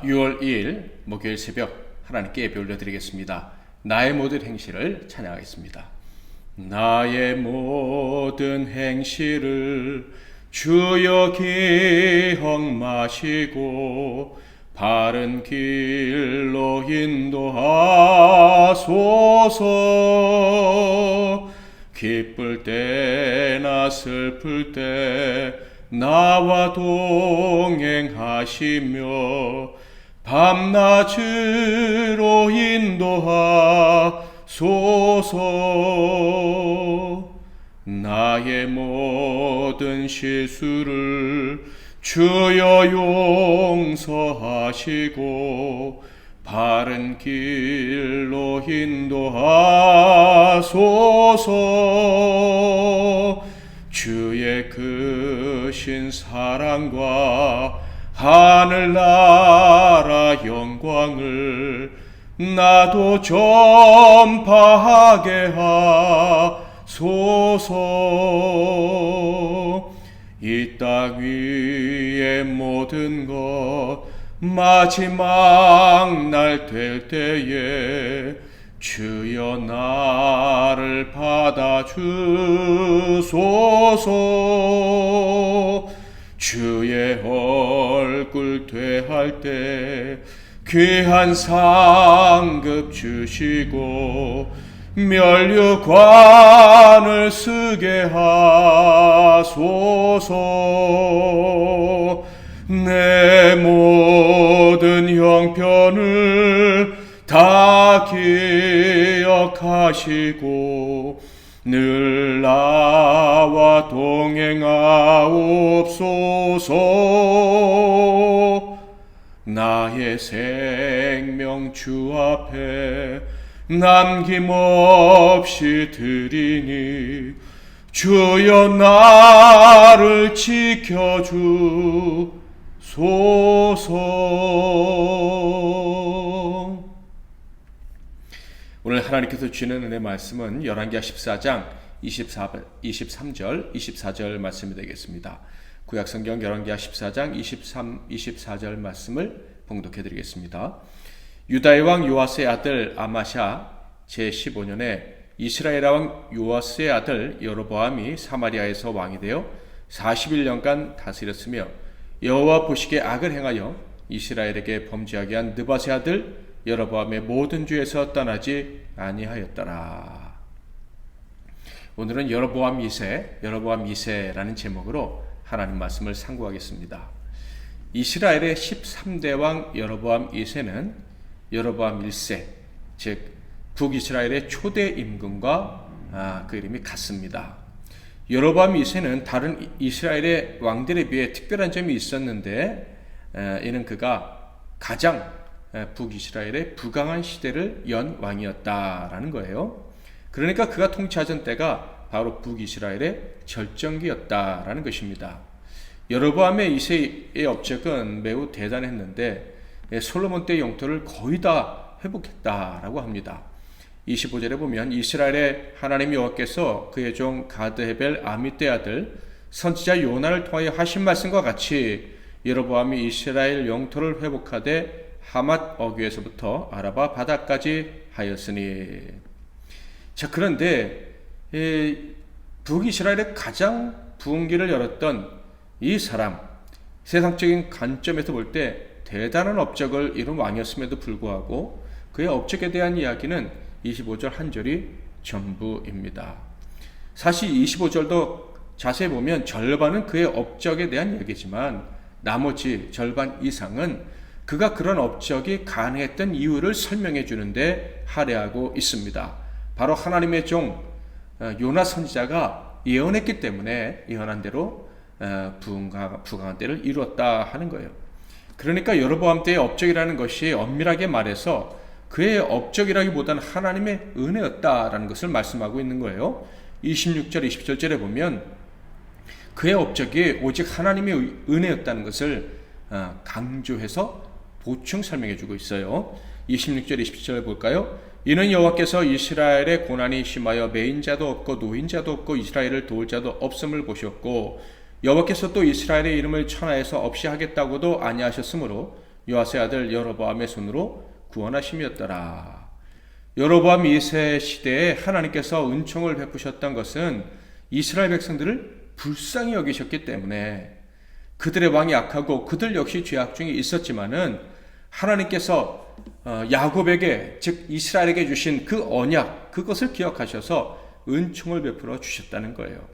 6월 2일 목요일 새벽 하나님께 예배 올려드리겠습니다. 나의 모든 행실을 찬양하겠습니다. 나의 모든 행실을 주여 기억마시고 바른 길로 인도하소서. 기쁠 때나 슬플 때 나와 동행하시며 밤낮으로 인도하소서. 나의 모든 실수를 주여 용서하시고 바른 길로 인도하소서. 주의 크신 사랑과 하늘나라 영광을 나도 전파하게 하소서. 이 땅 위의 모든 것 마지막 날 될 때에 주여 나를 받아주소서. 주의 얼굴 되할 때 귀한 상급 주시고 면류관을 쓰게 하소서. 내 모든 형편을 다 기억하시고 늘 나와 동행하옵소서. 나의 생명 주 앞에 남김없이 드리니 주여 나를 지켜주소서. 오늘 하나님께서 주시는 은혜 말씀은 열왕기하 14장 23절 24절 말씀이 되겠습니다. 구약성경 열왕기하 14장 24절 말씀을 봉독해 드리겠습니다. 유다의 왕 요아스의 아들 아마샤 제15년에 이스라엘 왕 요아스의 아들 여로보암이 사마리아에서 왕이 되어 41년간 다스렸으며 여호와 보시기에 악을 행하여 이스라엘에게 범죄하게 한 느밧의 아들 여로보암의 모든 죄에서 떠나지 아니하였더라. 오늘은 여로보암 2세라는 제목으로 하나님 말씀을 상고하겠습니다. 이스라엘의 13대 왕 여로보암 2세는 여로보암 1세, 즉 북이스라엘의 초대 임금과 그 이름이 같습니다. 여로보암 2세는 다른 이스라엘의 왕들에 비해 특별한 점이 있었는데 이는 그가 가장 북이스라엘의 부강한 시대를 연 왕이었다라는 거예요. 그러니까 그가 통치하던 때가 바로 북이스라엘의 절정기였다라는 것입니다. 여로보암의 2세의 업적은 매우 대단했는데 솔로몬 때의 영토를 거의 다 회복했다라고 합니다. 25절에 보면 이스라엘의 하나님 여호와께서 그의 종 가드헤벨 아미떼 아들 선지자 요나를 통하여 하신 말씀과 같이 여로보암이 이스라엘 영토를 회복하되 하맛 어귀에서부터 아라바 바다까지 하였으니. 자, 그런데 북이스라엘의 가장 부흥 길을 열었던 이 사람, 세상적인 관점에서 볼 때 대단한 업적을 이룬 왕이었음에도 불구하고 그의 업적에 대한 이야기는 25절 한 절이 전부입니다. 사실 25절도 자세히 보면 절반은 그의 업적에 대한 이야기지만 나머지 절반 이상은 그가 그런 업적이 가능했던 이유를 설명해 주는데 할애하고 있습니다. 바로 하나님의 종 요나 선지자가 예언했기 때문에 예언한 대로 부강한 때를 이루었다 하는 거예요. 그러니까 여로보암 때의 업적이라는 것이 엄밀하게 말해서 그의 업적이라기보다는 하나님의 은혜였다라는 것을 말씀하고 있는 거예요. 26절 27절에 보면 그의 업적이 오직 하나님의 은혜였다는 것을 강조해서 보충 설명해 주고 있어요. 26절 27절 볼까요? 이는 여호와께서 이스라엘의 고난이 심하여 매인자도 없고 노인자도 없고 이스라엘을 도울 자도 없음을 보셨고 여호와께서 또 이스라엘의 이름을 천하에서 없이 하겠다고도 아니하셨으므로 요아스의 아들 여로보암의 손으로 구원하심이었더라. 여로보암 2세 시대에 하나님께서 은총을 베푸셨던 것은 이스라엘 백성들을 불쌍히 여기셨기 때문에 그들의 왕이 악하고 그들 역시 죄악 중에 있었지만은 하나님께서 야곱에게 즉 이스라엘에게 주신 그 언약 그것을 기억하셔서 은총을 베풀어 주셨다는 거예요.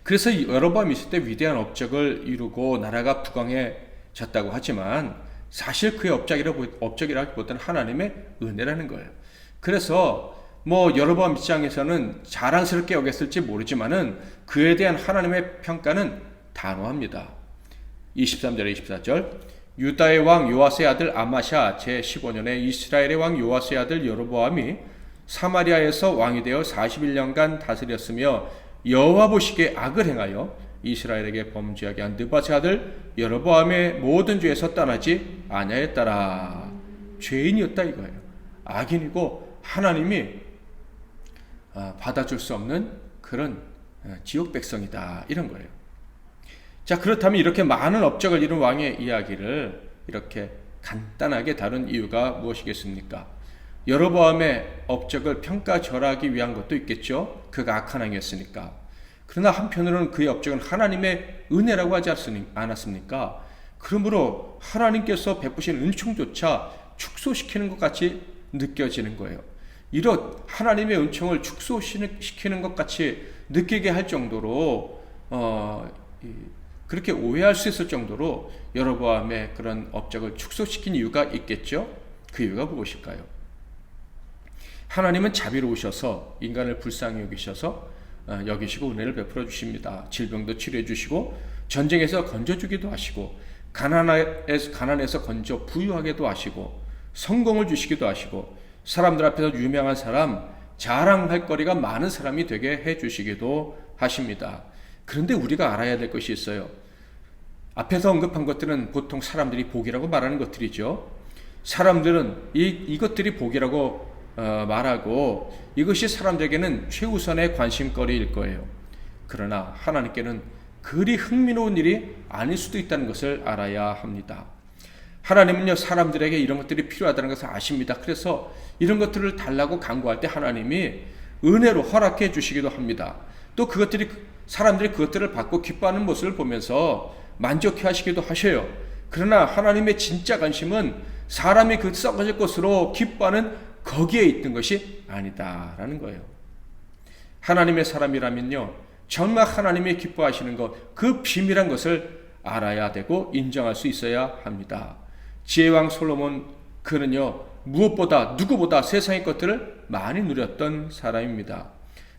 그래서 여로보암이 있을 때 위대한 업적을 이루고 나라가 부강해졌다고 하지만 사실 그의 업적이라기보다는 하나님의 은혜라는 거예요. 그래서 여로보암 입장에서는 자랑스럽게 여겼을지 모르지만은 그에 대한 하나님의 평가는 단호합니다. 23절에 24절 유다의 왕 요아스의 아들 아마샤 제15년에 이스라엘의 왕 요아스의 아들 여로보암이 사마리아에서 왕이 되어 41년간 다스렸으며 여호와 보시기에 악을 행하여 이스라엘에게 범죄하게 한 느밧의 아들 여로보암의 모든 죄에서 떠나지 아니하였더라. 죄인이었다 이거예요. 악인이고 하나님이 받아줄 수 없는 그런 지옥 백성이다 이런 거예요. 자, 그렇다면 이렇게 많은 업적을 이룬 왕의 이야기를 이렇게 간단하게 다룬 이유가 무엇이겠습니까? 여로보암의 업적을 평가절하하기 위한 것도 있겠죠. 그가 악한 왕이었으니까. 그러나 한편으로는 그의 업적은 하나님의 은혜라고 하지 않았습니까? 그러므로 하나님께서 베푸신 은총조차 축소시키는 것 같이 느껴지는 거예요. 이런 하나님의 은총을 축소시키는 것 같이 느끼게 할 정도로 그렇게 오해할 수 있을 정도로 여로보암의 그런 업적을 축소시킨 이유가 있겠죠. 그 이유가 무엇일까요? 하나님은 자비로우셔서 인간을 불쌍히 여기시고 은혜를 베풀어 주십니다. 질병도 치료해 주시고 전쟁에서 건져주기도 하시고 가난에서 건져 부유하게도 하시고 성공을 주시기도 하시고 사람들 앞에서 유명한 사람, 자랑할 거리가 많은 사람이 되게 해주시기도 하십니다. 그런데 우리가 알아야 될 것이 있어요. 앞에서 언급한 것들은 보통 사람들이 복이라고 말하는 것들이죠. 사람들은 이것들이 복이라고 말하고 이것이 사람들에게는 최우선의 관심거리일 거예요. 그러나 하나님께는 그리 흥미로운 일이 아닐 수도 있다는 것을 알아야 합니다. 하나님은요, 사람들에게 이런 것들이 필요하다는 것을 아십니다. 그래서 이런 것들을 달라고 간구할 때 하나님이 은혜로 허락해 주시기도 합니다. 또 사람들이 그것들을 받고 기뻐하는 모습을 보면서 만족해 하시기도 하셔요. 그러나 하나님의 진짜 관심은 사람이 그 썩어질 것으로 기뻐하는 거기에 있던 것이 아니다라는 거예요. 하나님의 사람이라면요, 정말 하나님이 기뻐하시는 것, 그 비밀한 것을 알아야 되고 인정할 수 있어야 합니다. 지혜왕 솔로몬, 그는요, 무엇보다 누구보다 세상의 것들을 많이 누렸던 사람입니다.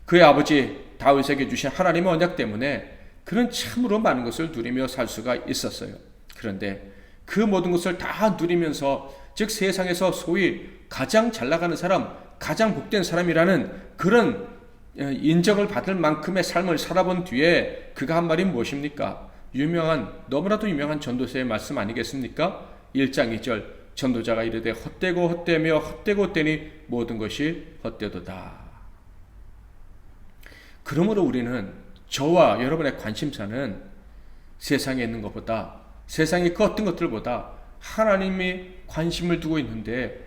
그의 아버지 다윗에게 주신 하나님의 언약 때문에 그는 참으로 많은 것을 누리며 살 수가 있었어요. 그런데 그 모든 것을 다 누리면서, 즉 세상에서 소위 가장 잘 나가는 사람, 가장 복된 사람이라는 그런 인정을 받을 만큼의 삶을 살아본 뒤에 그가 한 말이 무엇입니까? 너무나도 유명한 전도서의 말씀 아니겠습니까? 1장 2절, 전도자가 이르되 헛되고 헛되며 헛되고 헛되니 모든 것이 헛되도다. 그러므로 우리는, 저와 여러분의 관심사는 세상에 있는 것보다, 세상의 그 어떤 것들보다 하나님이 관심을 두고 있는데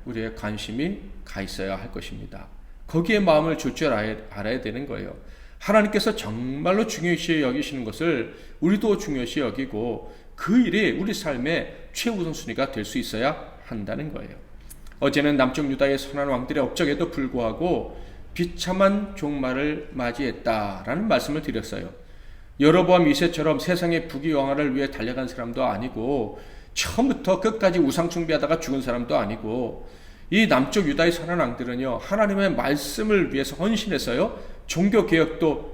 우리의 관심이 가 있어야 할 것입니다. 거기에 마음을 줄 줄 알아야 되는 거예요. 하나님께서 정말로 중요시 여기시는 것을 우리도 중요시 여기고 그 일이 우리 삶의 최우선순위가 될 수 있어야 한다는 거예요. 어제는 남쪽 유다의 선한 왕들의 업적에도 불구하고 비참한 종말을 맞이했다라는 말씀을 드렸어요. 여로보암 2세처럼 세상의 부귀영화를 위해 달려간 사람도 아니고 처음부터 끝까지 우상 숭배하다가 죽은 사람도 아니고, 이 남쪽 유다의 선한 왕들은요, 하나님의 말씀을 위해서 헌신했어요. 종교개혁을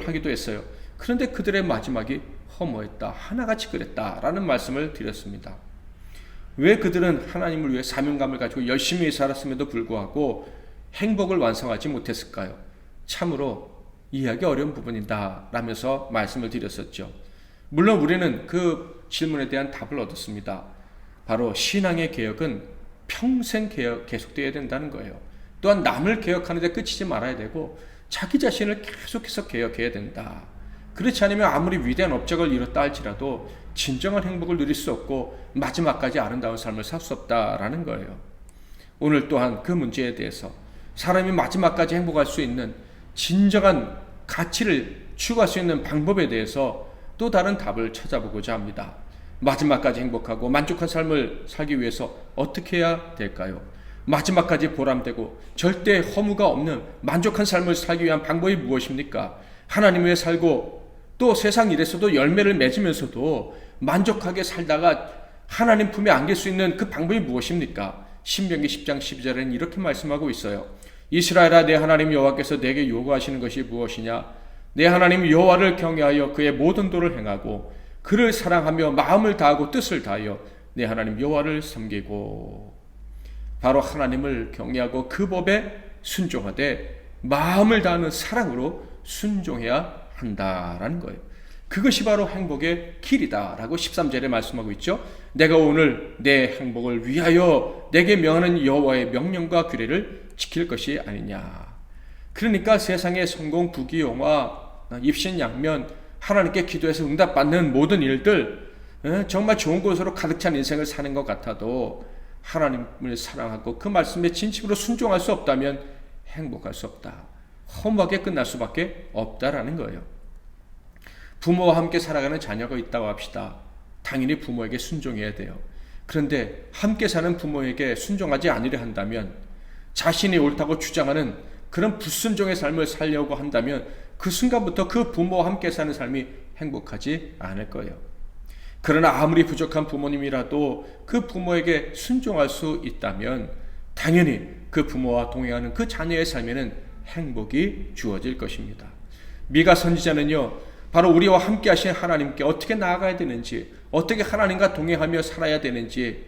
하기도 했어요. 그런데 그들의 마지막이 허무했다, 하나같이 그랬다라는 말씀을 드렸습니다. 왜 그들은 하나님을 위해 사명감을 가지고 열심히 살았음에도 불구하고 행복을 완성하지 못했을까요? 참으로 이해하기 어려운 부분이다 라면서 말씀을 드렸었죠. 물론 우리는 그 질문에 대한 답을 얻었습니다. 바로 신앙의 개혁은 평생 계속되어야 된다는 거예요. 또한 남을 개혁하는 데 그치지 말아야 되고 자기 자신을 계속해서 개혁해야 된다. 그렇지 않으면 아무리 위대한 업적을 이뤘다 할지라도 진정한 행복을 누릴 수 없고 마지막까지 아름다운 삶을 살 수 없다라는 거예요. 오늘 또한 그 문제에 대해서 사람이 마지막까지 행복할 수 있는 진정한 가치를 추구할 수 있는 방법에 대해서 또 다른 답을 찾아보고자 합니다. 마지막까지 행복하고 만족한 삶을 살기 위해서 어떻게 해야 될까요? 마지막까지 보람되고 절대 허무가 없는 만족한 삶을 살기 위한 방법이 무엇입니까? 하나님 위해 살고 또 세상 일에서도 열매를 맺으면서도 만족하게 살다가 하나님 품에 안길 수 있는 그 방법이 무엇입니까? 신명기 10장 12절에는 이렇게 말씀하고 있어요. 이스라엘아, 내 하나님 여호와께서 내게 요구하시는 것이 무엇이냐? 내 하나님 여호와를 경외하여 그의 모든 도를 행하고 그를 사랑하며 마음을 다하고 뜻을 다하여 내 하나님 여호와를 섬기고. 바로 하나님을 경외하고 그 법에 순종하되 마음을 다하는 사랑으로 순종해야 한다라는 거예요. 그것이 바로 행복의 길이다라고 13절에 말씀하고 있죠. 내가 오늘 내 행복을 위하여 내게 명하는 여호와의 명령과 규례를 지킬 것이 아니냐. 그러니까 세상의 성공, 부귀영화, 입신양면, 하나님께 기도해서 응답받는 모든 일들, 정말 좋은 것으로 가득 찬 인생을 사는 것 같아도 하나님을 사랑하고 그 말씀에 진심으로 순종할 수 없다면 행복할 수 없다. 허무하게 끝날 수밖에 없다라는 거예요. 부모와 함께 살아가는 자녀가 있다고 합시다. 당연히 부모에게 순종해야 돼요. 그런데 함께 사는 부모에게 순종하지 않으려 한다면, 자신이 옳다고 주장하는 그런 불순종의 삶을 살려고 한다면 그 순간부터 그 부모와 함께 사는 삶이 행복하지 않을 거예요. 그러나 아무리 부족한 부모님이라도 그 부모에게 순종할 수 있다면 당연히 그 부모와 동행하는 그 자녀의 삶에는 행복이 주어질 것입니다. 미가 선지자는요, 바로 우리와 함께 하신 하나님께 어떻게 나아가야 되는지, 어떻게 하나님과 동행하며 살아야 되는지,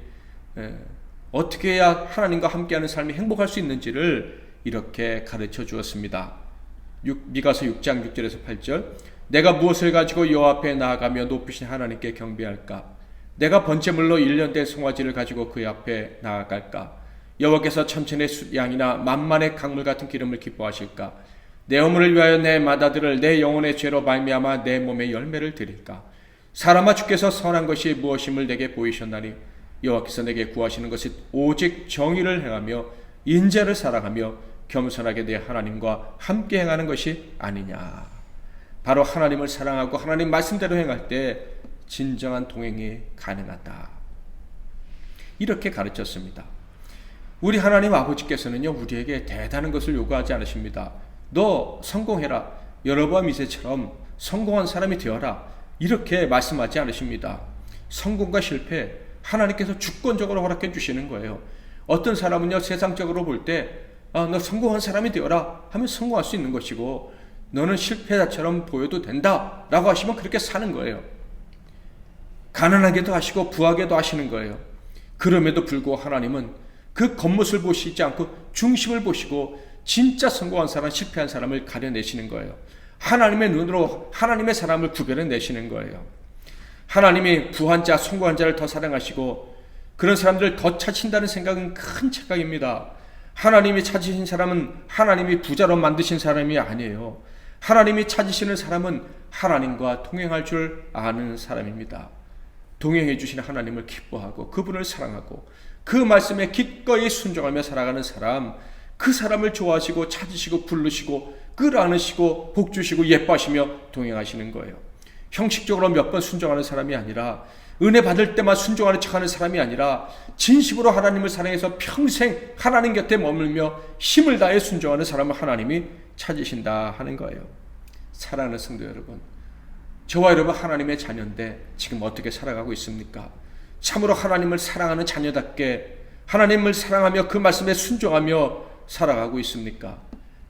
어떻게 해야 하나님과 함께하는 삶이 행복할 수 있는지를 이렇게 가르쳐 주었습니다. 미가서 6장 6절에서 8절. 내가 무엇을 가지고 여호와 앞에 나아가며 높으신 하나님께 경배할까? 내가 번제물로 1년 된 송아지를 가지고 그의 앞에 나아갈까? 여호와께서 천천의 양이나 만만의 강물 같은 기름을 기뻐하실까? 내 허물을 위하여 내 맏아들을 내 영혼의 죄로 말미암아 내 몸에 열매를 드릴까? 사람아, 주께서 선한 것이 무엇임을 내게 보이셨나니 여호와께서 내게 구하시는 것이 오직 정의를 행하며 인자를 사랑하며 겸손하게 내 하나님과 함께 행하는 것이 아니냐. 바로 하나님을 사랑하고 하나님 말씀대로 행할 때 진정한 동행이 가능하다. 이렇게 가르쳤습니다. 우리 하나님 아버지께서는요, 우리에게 대단한 것을 요구하지 않으십니다. 너 성공해라, 여로보암 2세처럼 성공한 사람이 되어라, 이렇게 말씀하지 않으십니다. 성공과 실패, 하나님께서 주권적으로 허락해 주시는 거예요. 어떤 사람은요, 세상적으로 볼 때 너 성공한 사람이 되어라 하면 성공할 수 있는 것이고, 너는 실패자처럼 보여도 된다 라고 하시면 그렇게 사는 거예요. 가난하게도 하시고 부하게도 하시는 거예요. 그럼에도 불구하고 하나님은 그 겉모습을 보시지 않고 중심을 보시고 진짜 성공한 사람, 실패한 사람을 가려내시는 거예요. 하나님의 눈으로 하나님의 사람을 구별해내시는 거예요. 하나님이 부한 자, 성공한 자를 더 사랑하시고 그런 사람들을 더 찾으신다는 생각은 큰 착각입니다. 하나님이 찾으신 사람은 하나님이 부자로 만드신 사람이 아니에요. 하나님이 찾으시는 사람은 하나님과 동행할 줄 아는 사람입니다. 동행해 주신 하나님을 기뻐하고 그분을 사랑하고 그 말씀에 기꺼이 순종하며 살아가는 사람, 그 사람을 좋아하시고 찾으시고 부르시고 끌어안으시고 복주시고 예뻐하시며 동행하시는 거예요. 형식적으로 몇 번 순종하는 사람이 아니라, 은혜 받을 때만 순종하는 척하는 사람이 아니라 진심으로 하나님을 사랑해서 평생 하나님 곁에 머물며 힘을 다해 순종하는 사람을 하나님이 찾으신다 하는 거예요. 사랑하는 성도 여러분, 저와 여러분 하나님의 자녀인데 지금 어떻게 살아가고 있습니까? 참으로 하나님을 사랑하는 자녀답게 하나님을 사랑하며 그 말씀에 순종하며 살아가고 있습니까?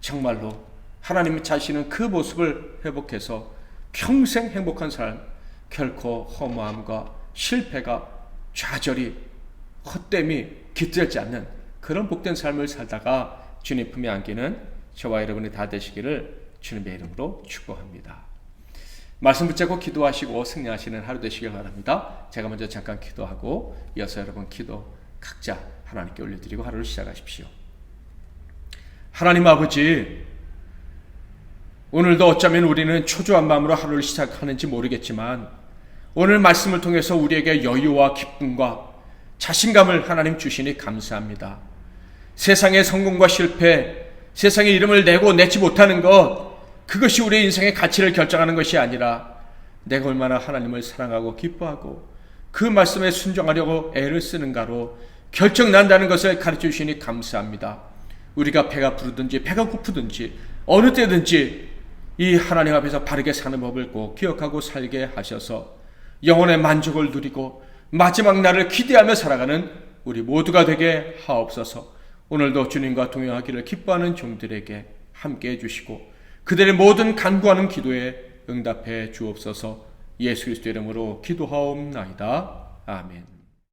정말로 하나님이 자신은 그 모습을 회복해서 평생 행복한 삶, 결코 허무함과 실패가, 좌절이, 헛됨이 깃들지 않는 그런 복된 삶을 살다가 주님 품에 안기는 저와 여러분이 다 되시기를 주님의 이름으로 축복합니다. 말씀 붙잡고 기도하시고 승리하시는 하루 되시길 바랍니다. 제가 먼저 잠깐 기도하고 이어서 여러분 기도 각자 하나님께 올려드리고 하루를 시작하십시오. 하나님 아버지, 오늘도 어쩌면 우리는 초조한 마음으로 하루를 시작하는지 모르겠지만 오늘 말씀을 통해서 우리에게 여유와 기쁨과 자신감을 하나님 주시니 감사합니다. 세상의 성공과 실패, 세상의 이름을 내고 내지 못하는 것, 그것이 우리의 인생의 가치를 결정하는 것이 아니라 내가 얼마나 하나님을 사랑하고 기뻐하고 그 말씀에 순종하려고 애를 쓰는가로 결정난다는 것을 가르쳐 주시니 감사합니다. 우리가 배가 부르든지 배가 고프든지 어느 때든지 이 하나님 앞에서 바르게 사는 법을 꼭 기억하고 살게 하셔서 영혼의 만족을 누리고 마지막 날을 기대하며 살아가는 우리 모두가 되게 하옵소서. 오늘도 주님과 동행하기를 기뻐하는 종들에게 함께해 주시고 그들의 모든 간구하는 기도에 응답해 주옵소서. 예수 그리스도의 이름으로 기도하옵나이다. 아멘.